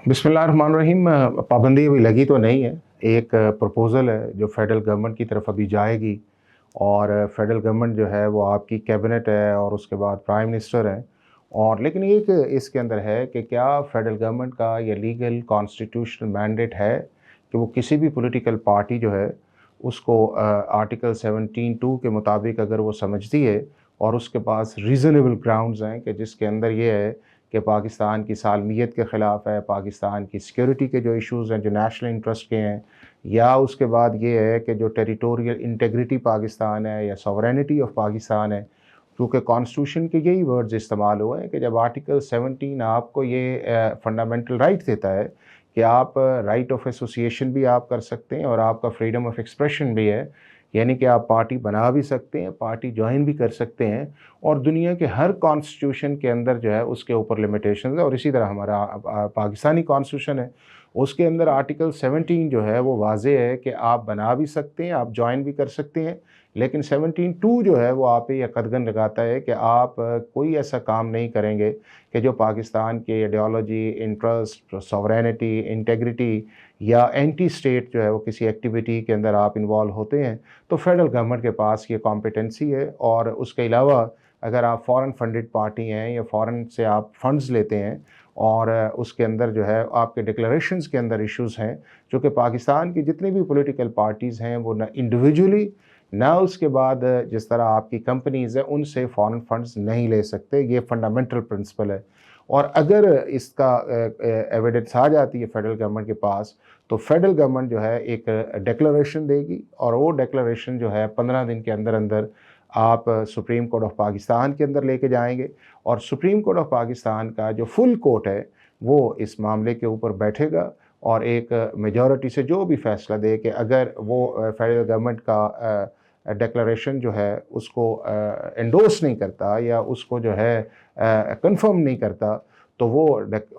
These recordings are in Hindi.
बिस्मिल्लाहिर्रहमानिर्रहीम। पाबंदी अभी लगी तो नहीं है। एक प्रपोज़ल है जो फेडरल गवर्नमेंट की तरफ अभी जाएगी और फेडरल गवर्नमेंट जो है वो आपकी कैबिनेट है और उसके बाद प्राइम मिनिस्टर है। और लेकिन एक इसके अंदर है कि क्या फेडरल गवर्नमेंट का ये लीगल कॉन्स्टिट्यूशनल मैंडेट है कि वो किसी भी पॉलिटिकल पार्टी जो है उसको आर्टिकल 17(2) के मुताबिक अगर वो समझती है और उसके पास रीज़नेबल ग्राउंड्स हैं कि जिसके अंदर ये है कि पाकिस्तान की सालमियत के ख़िलाफ़ है, पाकिस्तान की सिक्योरिटी के जो इश्यूज़ हैं जो नेशनल इंटरेस्ट के हैं, या उसके बाद ये है कि जो टेरिटोरियल इंटीग्रिटी पाकिस्तान है या सॉवरेनिटी ऑफ पाकिस्तान है। क्योंकि कॉन्स्टिट्यूशन के यही वर्ड्स इस्तेमाल हुए हैं कि जब आर्टिकल 17 आपको ये फंडामेंटल राइट देता है कि आप राइट ऑफ एसोसिएशन भी आप कर सकते हैं और आपका फ्रीडम ऑफ एक्सप्रेशन भी है, यानी कि आप पार्टी बना भी सकते हैं, पार्टी ज्वाइन भी कर सकते हैं। और दुनिया के हर कॉन्स्टिट्यूशन के अंदर जो है उसके ऊपर लिमिटेशंस है और इसी तरह हमारा पाकिस्तानी कॉन्स्टिट्यूशन है, उसके अंदर आर्टिकल 17 जो है वो वाज़ेह है कि आप बना भी सकते हैं, आप ज्वाइन भी कर सकते हैं। लेकिन 17(2) जो है वो आप पे ये कदगन लगाता है कि आप कोई ऐसा काम नहीं करेंगे कि जो पाकिस्तान के आइडियोलॉजी, इंटरेस्ट, सॉवरेनिटी, इंटीग्रिटी या एंटी स्टेट जो है वो किसी एक्टिविटी के अंदर आप इन्वॉल्व होते हैं तो फेडरल गवर्नमेंट के पास ये कॉम्पिटेंसी है। और उसके अलावा अगर आप फॉरेन फंडेड पार्टी हैं या फॉरेन से आप फंड्स लेते हैं और उसके अंदर जो है आपके डिक्लेरेशंस के अंदर इश्यूज़ हैं, जो कि पाकिस्तान की जितनी भी पॉलिटिकल पार्टीज़ हैं वो ना इंडिविजुअली ना उसके बाद जिस तरह आपकी कंपनीज़ हैं उनसे फॉरेन फंड्स नहीं ले सकते। ये फंडामेंटल प्रिंसिपल है। और अगर इसका एविडेंस आ जाती है फेडरल गवर्नमेंट के पास तो फेडरल गवर्नमेंट जो है एक डिक्लेरेशन देगी और वो डिक्लेरेशन जो है 15 दिन के अंदर अंदर आप सुप्रीम कोर्ट ऑफ पाकिस्तान के अंदर लेके जाएंगे और सुप्रीम कोर्ट ऑफ पाकिस्तान का जो फुल कोर्ट है वो इस मामले के ऊपर बैठेगा और एक मेजॉरिटी से जो भी फैसला दे कि अगर वो फेडरल गवर्नमेंट का डिक्लेरेशन जो है उसको एंडोर्स नहीं करता या उसको जो है कंफर्म नहीं करता तो वो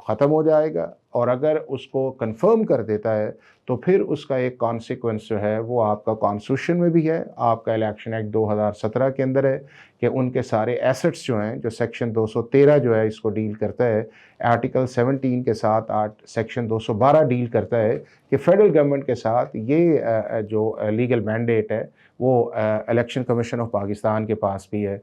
ख़त्म हो जाएगा। और अगर उसको कंफर्म कर देता है तो फिर उसका एक कॉन्सिक्वेंस जो है वो आपका कॉन्स्टिट्यूशन में भी है, आपका इलेक्शन एक्ट 2017 के अंदर है कि उनके सारे एसेट्स जो हैं, जो सेक्शन 213 जो है इसको डील करता है, आर्टिकल 17 के साथ सेक्शन 212 डील करता है कि फेडरल गवर्नमेंट के साथ ये जो लीगल मैंडेट है वो इलेक्शन कमीशन ऑफ पाकिस्तान के पास भी है।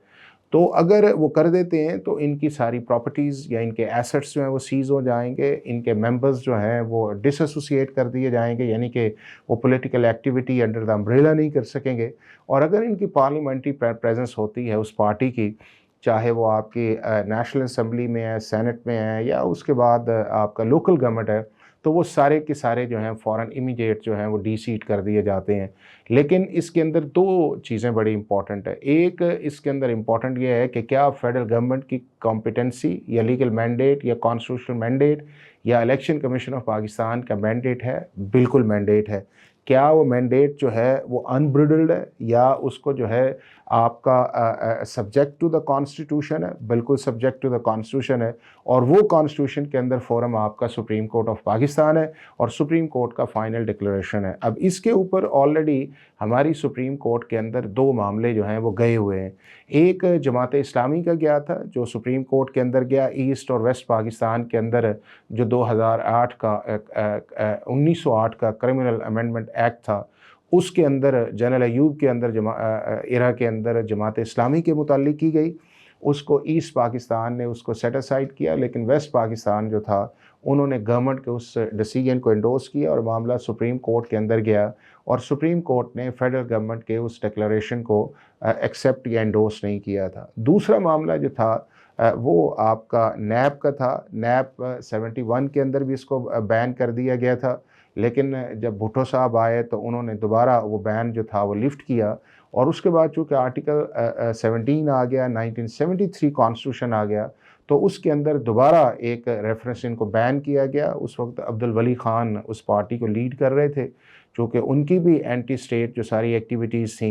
तो अगर वो कर देते हैं तो इनकी सारी प्रॉपर्टीज़ या इनके एसेट्स जो हैं वो सीज़ हो जाएंगे, इनके मेंबर्स जो हैं वो डिसएसोसिएट कर दिए जाएंगे, यानी कि वो political activity under the umbrella नहीं कर सकेंगे। और अगर इनकी पार्लियामेंट्री प्रेजेंस होती है उस पार्टी की, चाहे वो आपकी नेशनल असम्बली में है, सेनेट में है या उसके बाद आपका लोकल गवर्नमेंट है, तो वो सारे के सारे जो हैं फ़ौरन इमीडिएट जो हैं वो डी-सीट कर दिए जाते हैं। लेकिन इसके अंदर 2 चीज़ें बड़ी इंपॉर्टेंट है। एक इसके अंदर इंपॉर्टेंट ये है कि क्या फेडरल गवर्नमेंट की कॉम्पिटेंसी या लीगल मैंडेट या कॉन्स्टिट्यूशनल मैंडेट या इलेक्शन कमीशन ऑफ पाकिस्तान का मैंडेट है? बिल्कुल मैंडेट है। क्या वो मैंडेट जो है वो अनब्रिडल्ड है या उसको जो है आपका सब्जेक्ट टू द कॉन्स्टिट्यूशन है? बिल्कुल सब्जेक्ट टू द कॉन्स्टिट्यूशन है। और वो कॉन्स्टिट्यूशन के अंदर फोरम आपका सुप्रीम कोर्ट ऑफ पाकिस्तान है और सुप्रीम कोर्ट का फाइनल डिक्लेरेशन है। अब इसके ऊपर ऑलरेडी हमारी सुप्रीम कोर्ट के अंदर 2 मामले जो हैं वो गए हुए हैं। एक जमात इस्लामी का गया था जो सुप्रीम कोर्ट के अंदर गया, ईस्ट और वेस्ट पाकिस्तान के अंदर जो 2008 का 1908 का क्रिमिनल अमेंडमेंट एक्ट था, उसके अंदर जनरल अयूब के अंदर इरा के अंदर जमात इस्लामी के मुताल्लिक की गई। उसको ईस्ट पाकिस्तान ने उसको सेट असाइड किया, लेकिन वेस्ट पाकिस्तान जो था उन्होंने गवर्नमेंट के उस डिसीजन को एंडोर्स किया और मामला सुप्रीम कोर्ट के अंदर गया और सुप्रीम कोर्ट ने फेडरल गवर्नमेंट के उस डिक्लेरेशन को एक्सेप्ट या एंडोर्स नहीं किया था। दूसरा मामला जो था वो आपका नैब का था। नैब 71 के अंदर भी इसको बैन कर दिया गया था, लेकिन जब भुट्टो साहब आए तो उन्होंने दोबारा वो बैन जो था वो लिफ्ट किया और उसके बाद चूँकि आर्टिकल 17 आ गया, 1973 कॉन्स्टिट्यूशन आ गया, तो उसके अंदर दोबारा एक रेफरेंस इनको बैन किया गया। उस वक्त अब्दुल वली ख़ान उस पार्टी को लीड कर रहे थे, चूँकि उनकी भी एंटी स्टेट जो सारी एक्टिविटीज़ थी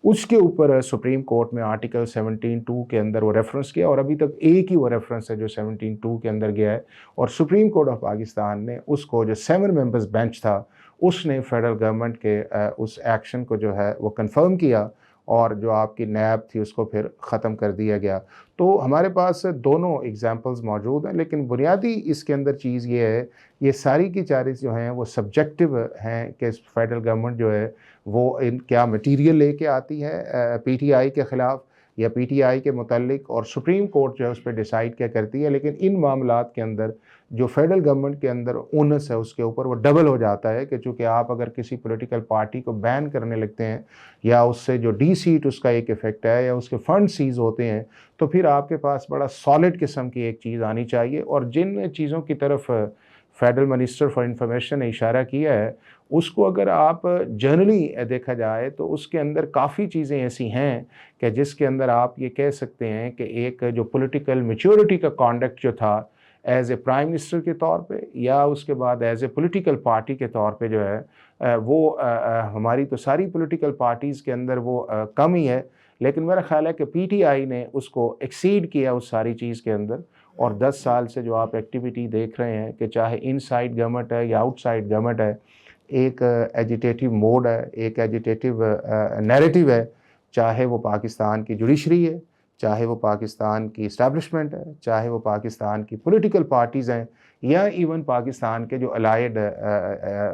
उसके ऊपर सुप्रीम कोर्ट में आर्टिकल 17(2) के अंदर वो रेफरेंस किया और अभी तक एक ही वो रेफरेंस है जो 17(2) के अंदर गया है। और सुप्रीम कोर्ट ऑफ पाकिस्तान ने उसको, जो 7 मेंबर्स बेंच था, उसने फेडरल गवर्नमेंट के उस एक्शन को जो है वो कंफर्म किया और जो आपकी नैब थी उसको फिर ख़त्म कर दिया गया। तो हमारे पास दोनों एग्ज़ाम्पल्स मौजूद हैं, लेकिन बुनियादी इसके अंदर चीज़ ये है, ये सारी की सारी जो हैं वो सब्जेक्टिव हैं कि फेडरल गवर्नमेंट जो है वो इन क्या मटीरियल लेके आती है पीटीआई के ख़िलाफ़ या पीटीआई के मुतालिक, और सुप्रीम कोर्ट जो है उस पर डिसाइड क्या करती है। लेकिन इन मामलात के अंदर जो फेडरल गवर्नमेंट के अंदर ओनस है उसके ऊपर वो डबल हो जाता है कि चूँकि आप अगर किसी पॉलिटिकल पार्टी को बैन करने लगते हैं या उससे जो डी सीट उसका एक इफ़ेक्ट है या उसके फंड सीज होते हैं, तो फिर आपके पास बड़ा सॉलिड किस्म की एक चीज़ आनी चाहिए। और जिन चीज़ों की तरफ फेडरल मिनिस्टर फॉर इंफॉर्मेशन ने इशारा किया है, उसको अगर आप जनरली देखा जाए तो उसके अंदर काफ़ी चीज़ें ऐसी हैं कि जिसके अंदर आप ये कह सकते हैं कि एक जो पॉलिटिकल मैच्योरिटी का कॉन्डक्ट जो था एज़ ए प्राइम मिनिस्टर के तौर पे या उसके बाद एज़ ए पॉलिटिकल पार्टी के तौर पे जो है वो हमारी तो सारी पॉलिटिकल पार्टीज़ के अंदर वो कम ही है, लेकिन मेरा ख़्याल है कि पीटीआई ने उसको एक्सीड किया उस सारी चीज़ के अंदर। और 10 साल से जो आप एक्टिविटी देख रहे हैं कि चाहे इनसाइड गवर्नमेंट है या आउटसाइड गवर्नमेंट है, एक एजिटेटिव मोड है, एक एजिटेटिव नैरेटिव है, चाहे वो पाकिस्तान की जुडिशरी है, चाहे वो पाकिस्तान की इस्टेब्लिशमेंट है, चाहे वो पाकिस्तान की पॉलिटिकल पार्टीज़ हैं या इवन पाकिस्तान के जो अलाइड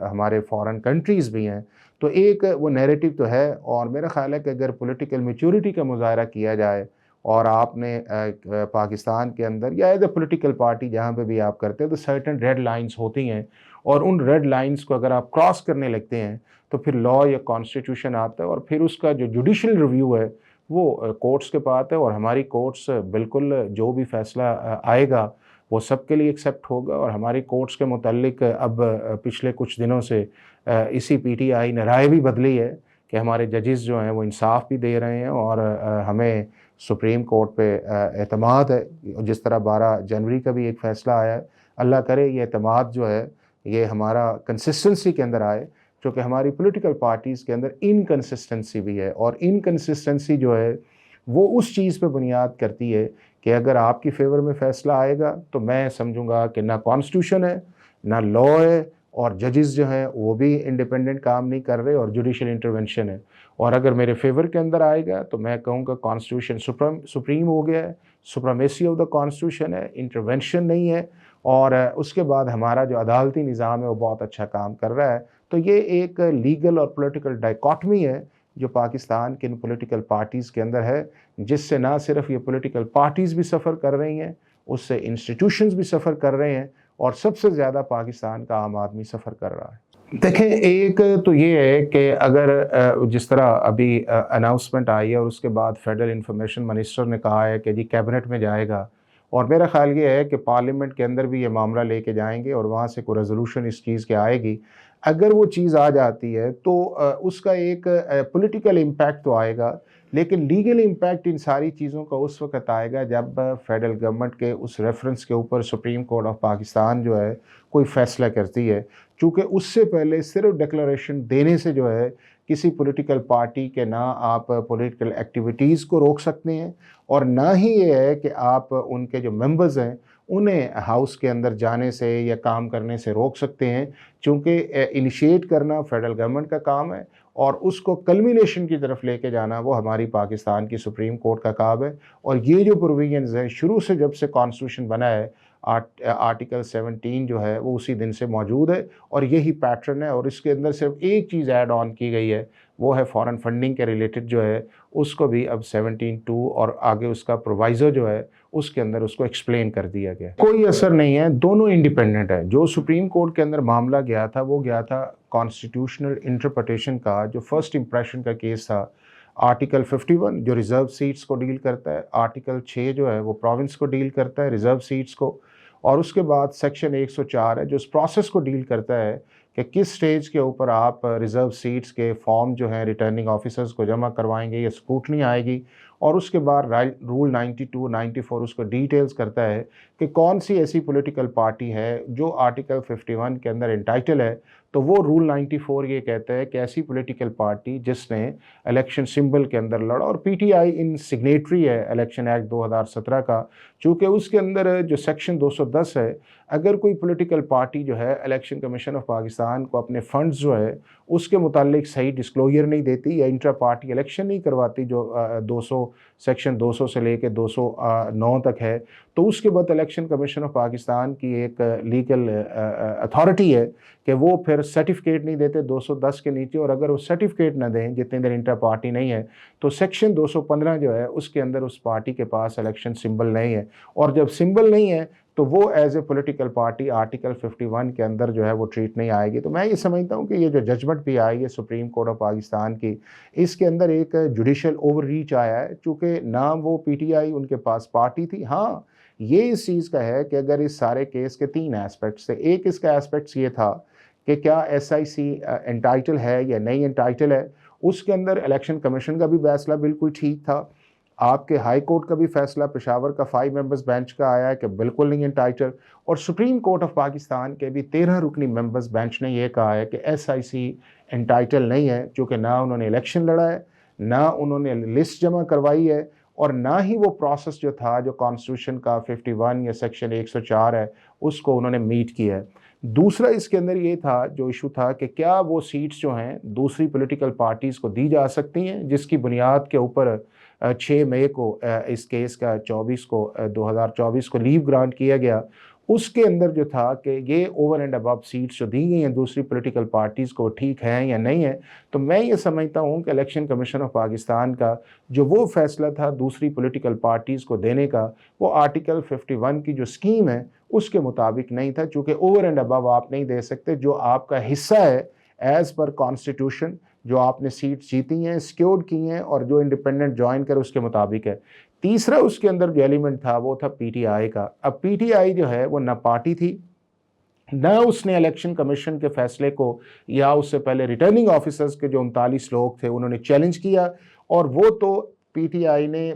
हमारे फॉरेन कंट्रीज़ भी हैं। तो एक वो नैरेटिव तो है, और मेरा ख़्याल है कि अगर पॉलिटिकल मैच्योरिटी का मुज़ाहरा किया जाए और आपने पाकिस्तान के अंदर या एज ए पॉलिटिकल पार्टी जहाँ पे भी आप करते हैं तो सर्टेन रेड लाइंस होती हैं, और उन रेड लाइंस को अगर आप क्रॉस करने लगते हैं तो फिर लॉ या कॉन्स्टिट्यूशन आता है और फिर उसका जो जुडिशल रिव्यू है वो कोर्ट्स के पास है। और हमारी कोर्ट्स बिल्कुल जो भी फैसला आएगा वो सबके लिए एक्सेप्ट होगा। और हमारी कोर्ट्स के मुतालिक अब पिछले कुछ दिनों से इसी पीटीआई ने राय भी बदली है कि हमारे जजेस जो हैं वो इंसाफ भी दे रहे हैं और हमें सुप्रीम कोर्ट पे एतमाद है। जिस तरह 12 जनवरी का भी एक फ़ैसला आया है, अल्लाह करे ये एतमाद जो है ये हमारा कंसिस्टेंसी के अंदर आए, क्योंकि हमारी पॉलिटिकल पार्टीज़ के अंदर इनकंसिस्टेंसी भी है। और इनकंसिस्टेंसी जो है वो उस चीज़ पे बुनियाद करती है कि अगर आपकी फेवर में फ़ैसला आएगा तो मैं समझूंगा कि ना कॉन्स्टिट्यूशन है, ना लॉ है, और जजेस जो हैं वो भी इंडिपेंडेंट काम नहीं कर रहे और जुडिशल इंटरवेंशन है। और अगर मेरे फेवर के अंदर आएगा तो मैं कहूँगा कॉन्स्टिट्यूशन सुप्रीम हो गया है, सुप्रीमेसी ऑफ द कॉन्स्टिट्यूशन है, इंटरवेंशन नहीं है। और उसके बाद हमारा जो अदालती निज़ाम है वो बहुत अच्छा काम कर रहा है। तो ये एक लीगल और पॉलिटिकल डाइकॉटमी है जो पाकिस्तान के इन पॉलिटिकल पार्टीज़ के अंदर है, जिससे ना सिर्फ ये पॉलिटिकल पार्टीज़ भी सफ़र कर रही हैं, उससे इंस्टीट्यूशंस भी सफ़र कर रहे हैं, और सबसे ज़्यादा पाकिस्तान का आम आदमी सफ़र कर रहा है। देखें, एक तो ये है कि अगर जिस तरह अभी अनाउंसमेंट आई है और उसके बाद फेडरल इंफॉर्मेशन मिनिस्टर ने कहा है कि जी कैबिनेट में जाएगा, और मेरा ख़्याल ये है कि पार्लियामेंट के अंदर भी ये मामला लेके जाएंगे और वहाँ से कोई रेजोल्यूशन इस चीज़ की आएगी। अगर वो चीज़ आ जाती है तो उसका एक पॉलिटिकल इम्पैक्ट तो आएगा, लेकिन लीगल इम्पैक्ट इन सारी चीज़ों का उस वक़्त आएगा जब फेडरल गवर्नमेंट के उस रेफरेंस के ऊपर सुप्रीम कोर्ट ऑफ पाकिस्तान जो है कोई फ़ैसला करती है। चूँकि उससे पहले सिर्फ डिक्लेरेशन देने से जो है किसी पॉलिटिकल पार्टी के ना आप पॉलिटिकल एक्टिविटीज़ को रोक सकते हैं, और ना ही ये है कि आप उनके जो मेंबर्स हैं उन्हें हाउस के अंदर जाने से या काम करने से रोक सकते हैं, क्योंकि इनिशिएट करना फेडरल गवर्नमेंट का काम है और उसको कल्मिनेशन की तरफ लेके जाना वो हमारी पाकिस्तान की सुप्रीम कोर्ट का काम है। और ये जो प्रोविजंस हैं शुरू से जब से कॉन्स्टिट्यूशन बना है, आर्टिकल 17 जो है वो उसी दिन से मौजूद है और यही पैटर्न है। और इसके अंदर सिर्फ एक चीज़ ऐड ऑन की गई है, वो है फॉरेन फंडिंग के रिलेटेड जो है उसको भी अब 17(2) और आगे उसका प्रोवाइज़र जो है उसके अंदर उसको एक्सप्लेन कर दिया गया। कोई असर नहीं है, दोनों इंडिपेंडेंट है। जो सुप्रीम कोर्ट के अंदर मामला गया था वो गया था कॉन्स्टिट्यूशनल इंटरप्रिटेशन का, जो फर्स्ट इंप्रेशन का केस था। आर्टिकल 51 जो रिज़र्व सीट्स को डील करता है, आर्टिकल 6 जो है वो प्रोविंस को डील करता है, रिज़र्व सीट्स को, और उसके बाद सेक्शन 104 है जो इस प्रोसेस को डील करता है कि किस स्टेज के ऊपर आप रिज़र्व सीट्स के फॉर्म जो हैं रिटर्निंग ऑफिसर्स को जमा करवाएंगे या स्क्रूटनी आएगी। और उसके बाद रूल 92, 94 उसको डिटेल्स करता है कि कौन सी ऐसी पॉलिटिकल पार्टी है जो आर्टिकल 51 के अंदर एंटाइटल है। तो वो रूल 94 ये कहता है कि ऐसी पॉलिटिकल पार्टी जिसने इलेक्शन सिंबल के अंदर लड़ा, और पीटीआई इन सिग्नेटरी है इलेक्शन एक्ट 2017 का, चूँकि उसके अंदर जो सेक्शन 210 है अगर कोई पॉलिटिकल पार्टी जो है इलेक्शन कमीशन ऑफ पाकिस्तान को अपने फंड्स जो है उसके मुतालिक सही डिस्क्लोजर नहीं देती या इंट्रा पार्टी इलेक्शन नहीं करवाती, जो 200 सेक्शन 200 से लेके 209 तक है, तो उसके बाद इलेक्शन कमीशन ऑफ पाकिस्तान की एक लीगल अथॉरिटी है कि वो फिर सर्टिफिकेट नहीं देते 210 के नीचे, और अगर वो सर्टिफिकेट ना दें जितने देर इंटर पार्टी नहीं है तो सेक्शन 215 जो है उसके अंदर उस पार्टी के पास इलेक्शन सिंबल नहीं है, और जब सिंबल नहीं है तो वो as a political party article 51 के अंदर जो है वो ट्रीट नहीं आएगी। तो मैं ये समझता हूँ कि ये जो जजमेंट भी आई है सुप्रीम कोर्ट ऑफ पाकिस्तान की, इसके अंदर एक जुडिशल ओवर रीच आया है, चूँकि ना वो PTI उनके पास पार्टी थी। हाँ, ये इस चीज़ का है कि अगर इस सारे केस के 3 एस्पेक्ट्स थे। एक इसका एस्पेक्ट्स ये था कि क्या SIC एंटाइटल है या नहीं एंटाइटल है, उसके अंदर इलेक्शन कमीशन का भी फैसला बिल्कुल ठीक था, आपके हाई कोर्ट का भी फैसला पेशावर का 5 मेंबर्स बेंच का आया है कि बिल्कुल नहीं एंटाइटल, और सुप्रीम कोर्ट ऑफ पाकिस्तान के भी 13 रुकनी मेंबर्स बेंच ने यह कहा है कि SIC एंटाइटल नहीं है, चूँकि ना उन्होंने इलेक्शन लड़ा है, ना उन्होंने लिस्ट जमा करवाई है, और ना ही वो प्रोसेस जो था जो कॉन्स्टिट्यूशन का 51 या सेक्शन 104 है उसको उन्होंने मीट किया है। दूसरा इसके अंदर ये था, जो इशू था कि क्या वो सीट्स जो हैं दूसरी पॉलिटिकल पार्टीज़ को दी जा सकती हैं, जिसकी बुनियाद के ऊपर 6 मई को इस केस का 2024 को लीव ग्रांट किया गया। उसके अंदर जो था कि ये ओवर एंड अबव सीट्स जो दी गई हैं दूसरी पॉलिटिकल पार्टीज़ को ठीक हैं या नहीं है, तो मैं ये समझता हूँ कि इलेक्शन कमीशन ऑफ पाकिस्तान का जो वो फैसला था दूसरी पॉलिटिकल पार्टीज़ को देने का, वो आर्टिकल 51 की जो स्कीम है उसके मुताबिक नहीं था, चूँकि ओवर एंड अबव आप नहीं दे सकते, जो आपका हिस्सा है एज़ पर कॉन्स्टिट्यूशन, जो आपने सीट जीती हैं, सिक्योर्ड की हैं और जो इंडिपेंडेंट ज्वाइन कर उसके मुताबिक है। तीसरा उसके अंदर जो एलिमेंट था वो था PTI का। अब PTI जो है वो ना पार्टी थी, ना उसने इलेक्शन कमीशन के फैसले को या उससे पहले रिटर्निंग ऑफिसर्स के जो 39 लोग थे उन्होंने चैलेंज किया, और वो तो PTI ने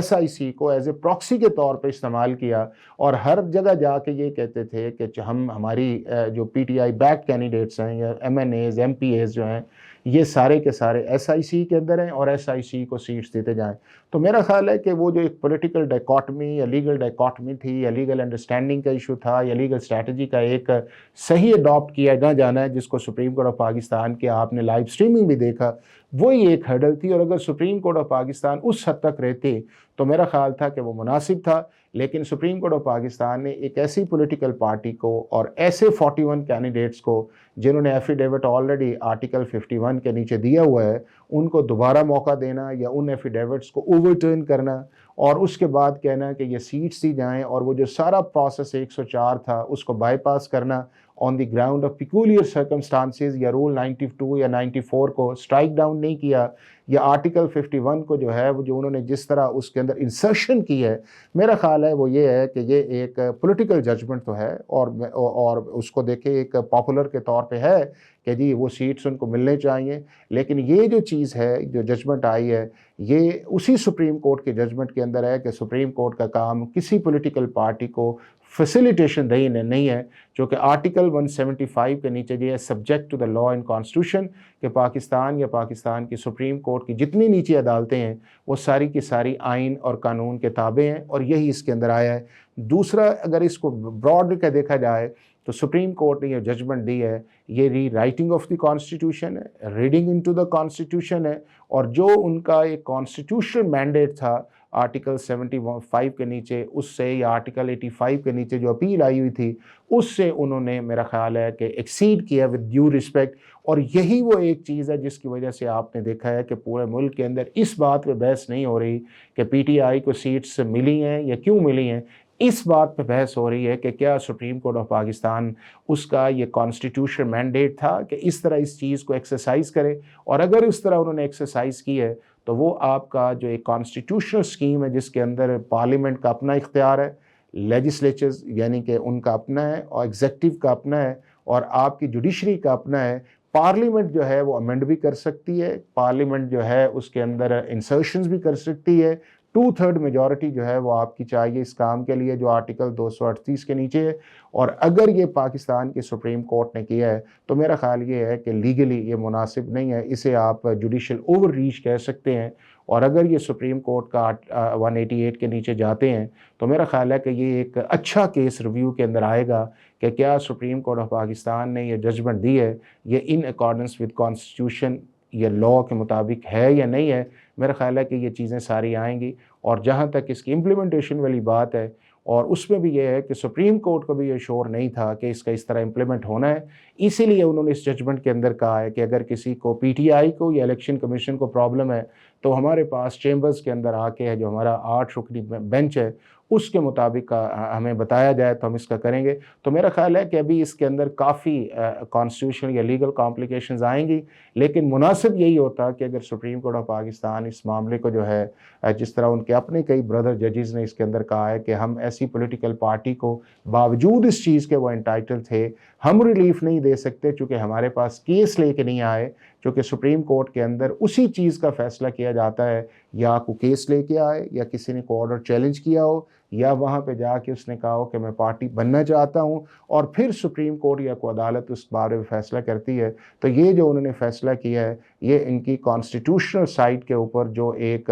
SIC को एज ए प्रॉक्सी के तौर पे इस्तेमाल किया और हर जगह जाके ये कहते थे कि हम हमारी जो PTI बैक कैंडिडेट्स हैं या MNAs MPAs जो हैं ये सारे के सारे SIC के अंदर हैं और SIC को सीट्स देते जाएं। तो मेरा ख्याल है कि वो जो एक पॉलिटिकल डाइकॉटमी या लीगल डाइकॉटमी थी या लीगल अंडरस्टैंडिंग का इशू था या लीगल स्ट्रैटेजी का एक सही अडॉप्ट किया ना जाना है, जिसको सुप्रीम कोर्ट ऑफ पाकिस्तान के आपने लाइव स्ट्रीमिंग भी देखा, वही एक हर्डल थी। और अगर सुप्रीम कोर्ट ऑफ पाकिस्तान उस हद तक रहती तो मेरा ख्याल था कि वो मुनासिब था, लेकिन सुप्रीम कोर्ट ऑफ पाकिस्तान ने एक ऐसी पॉलिटिकल पार्टी को और ऐसे 41 कैंडिडेट्स को जिन्होंने एफिडेविट ऑलरेडी आर्टिकल 51 के नीचे दिया हुआ है, उनको दोबारा मौका देना या उन एफिडेविट्स को ओवरटर्न करना और उसके बाद कहना कि ये सीट्स दी जाएं, और वो जो सारा प्रोसेस 104 था उसको बाईपास करना on the ground of peculiar circumstances, या रूल 92 या 94 को स्ट्राइक डाउन नहीं किया, या आर्टिकल 51 को जो है वो जो उन्होंने जिस तरह उसके अंदर इंसर्शन की है, मेरा ख्याल है वो ये है कि ये एक पॉलिटिकल जजमेंट तो है और उसको देखे एक पॉपुलर के तौर पे है कि जी वो सीट्स उनको मिलने चाहिए। लेकिन ये जो चीज़ है, जो जजमेंट आई है, ये उसी सुप्रीम कोर्ट के जजमेंट के अंदर है कि सुप्रीम कोर्ट का काम किसी पॉलिटिकल पार्टी को फैसिलिटेशन देने नहीं है, जो कि आर्टिकल 175 के नीचे जो है subject to the law and constitution, कि पाकिस्तान या पाकिस्तान की सुप्रीम कोर्ट की जितनी नीची अदालतें हैं वो सारी की सारी आइन और कानून के ताबे हैं, और यही इसके अंदर आया है। दूसरा, अगर इसको ब्रॉड का देखा जाए तो सुप्रीम कोर्ट ने ये जजमेंट दी है, ये री राइटिंग ऑफ द कॉन्स्टिट्यूशन है, रीडिंग इनटू द कॉन्स्टिट्यूशन है, और जो उनका एक कॉन्स्टिट्यूशनल मैंडेट था आर्टिकल 75 के नीचे, उससे या आर्टिकल 85 के नीचे जो अपील आई हुई थी उससे उन्होंने मेरा ख्याल है कि एक्सीड किया विद ड्यू रिस्पेक्ट। और यही वो एक चीज़ है जिसकी वजह से आपने देखा है कि पूरे मुल्क के अंदर इस बात पे बहस नहीं हो रही कि PTI को सीट्स मिली हैं या क्यों मिली हैं, इस बात पे बहस हो रही है कि क्या सुप्रीम कोर्ट ऑफ पाकिस्तान उसका ये कॉन्स्टिट्यूशन मैंडेट था कि इस तरह इस चीज़ को एक्सरसाइज करे, और अगर इस तरह उन्होंने एक्सरसाइज की है तो वो आपका जो एक कॉन्स्टिट्यूशनल स्कीम है जिसके अंदर पार्लियामेंट का अपना इख्तियार है, लेजिस्लेचर्स यानी कि उनका अपना है, और एग्जेक्टिव का अपना है, और आपकी जुडिशरी का अपना है। पार्लियामेंट जो है वो अमेंड भी कर सकती है, पार्लियामेंट जो है उसके अंदर इंसर्शंस भी कर सकती है, 2/3 मेजॉरिटी जो है वो आपकी चाहिए इस काम के लिए जो आर्टिकल 238 के नीचे है। और अगर ये पाकिस्तान की सुप्रीम कोर्ट ने किया है तो मेरा ख़्याल ये है कि लीगली ये मुनासिब नहीं है, इसे आप जुडिशल ओवर रीच कह सकते हैं। और अगर ये सुप्रीम कोर्ट का 188 के नीचे जाते हैं तो मेरा ख़्याल है कि ये एक अच्छा केस रिव्यू के अंदर आएगा कि क्या सुप्रीम कोर्ट ऑफ पाकिस्तान ने ये जजमेंट दी है ये इन अकॉर्डेंस विद कॉन्स्टिट्यूशन या लॉ के मुताबिक है या नहीं है। मेरा ख़्याल है कि ये चीज़ें सारी आएंगी। और जहाँ तक इसकी इम्प्लीमेंटेशन वाली बात है, और उसमें भी ये है कि सुप्रीम कोर्ट को भी ये श्योर नहीं था कि इसका इस तरह इम्प्लीमेंट होना है, इसीलिए उन्होंने इस जजमेंट के अंदर कहा है कि अगर किसी को पीटीआई को या इलेक्शन कमीशन को प्रॉब्लम है तो हमारे पास चेंबर्स के अंदर आके है जो हमारा 8 रुकनी बेंच है उसके मुताबिक हमें बताया जाए तो हम इसका करेंगे। तो मेरा ख़्याल है कि अभी इसके अंदर काफ़ी कॉन्स्टिट्यूशनल या लीगल कॉम्प्लिकेशंस आएंगी, लेकिन मुनासिब यही होता कि अगर सुप्रीम कोर्ट ऑफ पाकिस्तान इस मामले को जो है जिस तरह उनके अपने कई ब्रदर जजेस ने इसके अंदर कहा है कि हम ऐसी पॉलिटिकल पार्टी को बावजूद इस चीज़ के वो एंटाइटल थे हम रिलीफ नहीं दे सकते चूँकि हमारे पास केस लेके नहीं आए, चूँकि सुप्रीम कोर्ट के अंदर उसी चीज़ का फैसला किया जाता है या को केस लेके आए या किसी ने को ऑर्डर चैलेंज किया हो या वहाँ पे जाके उसने कहा हो कि मैं पार्टी बनना चाहता हूँ और फिर सुप्रीम कोर्ट या को अदालत उस बारे में फैसला करती है। तो ये जो उन्होंने फैसला किया है ये इनकी कॉन्स्टिट्यूशनल साइड के ऊपर जो एक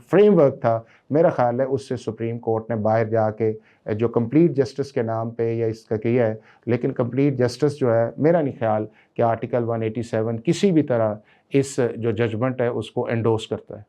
फ्रेमवर्क था मेरा ख्याल है उससे सुप्रीम कोर्ट ने बाहर जाके जो कंप्लीट जस्टिस के नाम पे या इसका किया है। लेकिन कंप्लीट जस्टिस जो है मेरा नहीं ख्याल कि आर्टिकल 187 किसी भी तरह इस जो जजमेंट है उसको एंडोर्स करता है।